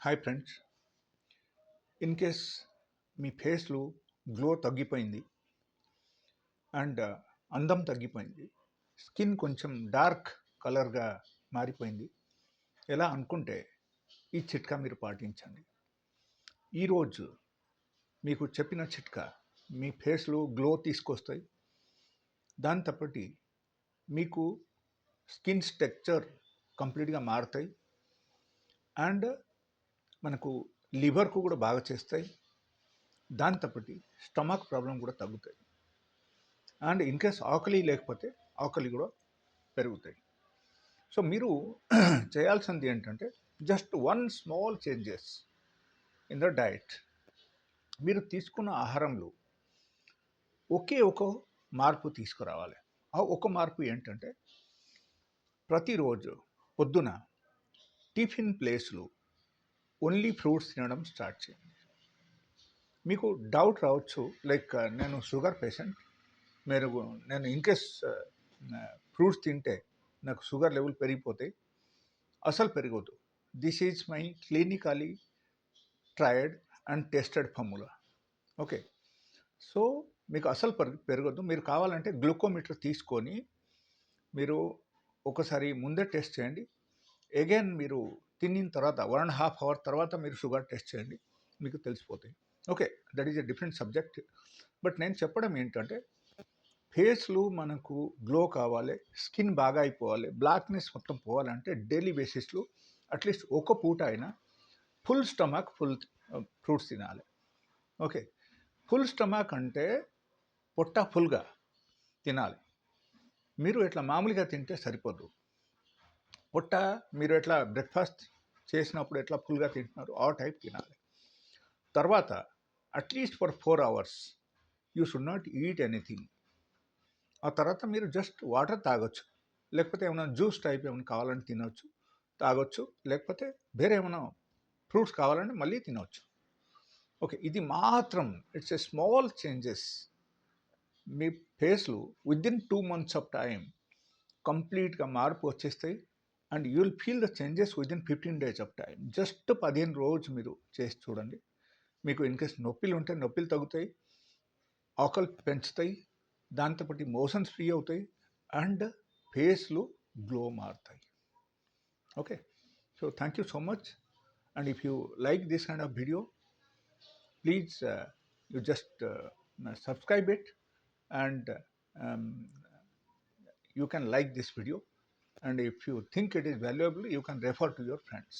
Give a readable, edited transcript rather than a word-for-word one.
Hi friends. In case మీ ఫేస్లో glow తగ్గిపోయింది and అందం తగ్గిపోయింది, స్కిన్ కొంచెం డార్క్ కలర్గా మారిపోయింది ఎలా అనుకుంటే ఈ చిట్కా మీరు పాటించండి. ఈరోజు మీకు చెప్పిన చిట్కా మీ ఫేస్లో గ్లో తీసుకొస్తాయి. దాంతోపాటు మీకు స్కిన్ స్ట్రక్చర్ కంప్లీట్గా మారుతాయి అండ్ మనకు లివర్కు కూడా బాగా చేస్తాయి. దాంతోపాటు స్టమక్ ప్రాబ్లం కూడా తగ్గుతాయి అండ్ ఇన్ కేస్ ఆకలి లేకపోతే ఆకలి కూడా పెరుగుతాయి. సో మీరు చేయాల్సింది ఏంటంటే just one small changes in the diet. మీరు తీసుకున్న ఆహారంలో ఒకే ఒక మార్పు తీసుకురావాలి. ఆ ఒక మార్పు ఏంటంటే ప్రతిరోజు పొద్దున టిఫిన్ ప్లేస్లో ఓన్లీ ఫ్రూట్స్ తినడం స్టార్ట్ చేయండి. మీకు డౌట్ రావచ్చు, లైక్ నేను షుగర్ పేషెంట్, నేను ఇన్కేస్ ఫ్రూట్స్ తింటే నాకు షుగర్ లెవెల్ పెరిగిపోతాయి. అసలు పెరగదు. This is my clinically triad and tested formula. Okay, so మీకు అసలు పెరగదు. మీరు కావాలంటే గ్లూకోమీటర్ తీసుకొని మీరు ఒకసారి ముందే టెస్ట్ చేయండి. అగైన్ మీరు తినిన తర్వాత 1.5 అవర్ తర్వాత మీరు షుగర్ టెస్ట్ చేయండి, మీకు తెలిసిపోతాయి. Okay, that is a different subject. But నేను చెప్పడం ఏంటంటే ఫేస్లో మనకు గ్లో కావాలి, స్కిన్ బాగా అయిపోవాలి, బ్లాక్నెస్ మొత్తం పోవాలంటే డైలీ బేసిస్లో అట్లీస్ట్ ఒక పూట అయినా ఫుల్ స్టమక్ ఫ్రూట్స్ తినాలి. ఓకే, ఫుల్ స్టమక్ అంటే పొట్ట ఫుల్గా తినాలి. మీరు ఎట్లా మామూలుగా తింటే సరిపోదు. పొట్ట మీరు ఎట్లా బ్రేక్ఫాస్ట్ చేసినప్పుడు ఎట్లా ఫుల్గా తింటున్నారు ఆ టైప్ తినాలి. తర్వాత at least for 4 hours you should not eat anything. ఆ తర్వాత మీరు జస్ట్ వాటర్ తాగొచ్చు, లేకపోతే ఏమైనా జ్యూస్ టైప్ ఏమైనా కావాలంటే తినవచ్చు, తాగొచ్చు, లేకపోతే వేరే ఏమైనా ఫ్రూట్స్ కావాలంటే మళ్ళీ తినవచ్చు. ఓకే, ఇది మాత్రం ఇట్స్ ఏ స్మాల్ చేంజెస్. మీ ఫేస్లో విదిన్ 2 months ఆఫ్ టైం కంప్లీట్గా మార్పు వచ్చేస్తాయి and you will feel the changes within 15 days of time. Just 15 రోజు మీరు చేసి చూడండి. మీకు ఇన్కేస్ నొప్పిలు ఉంటే నొప్పిలు తగ్గుతాయి, ఆకలి పెంచుతాయి, దాంతోపాటు మోషన్స్ ఫ్రీ అవుతాయి అండ్ ఫేస్లో గ్లో మారుతాయి. Okay, so thank you so much. And if you like this kind of video, please you just subscribe it and you can like this video, and if you think it is valuable you can refer to your friends.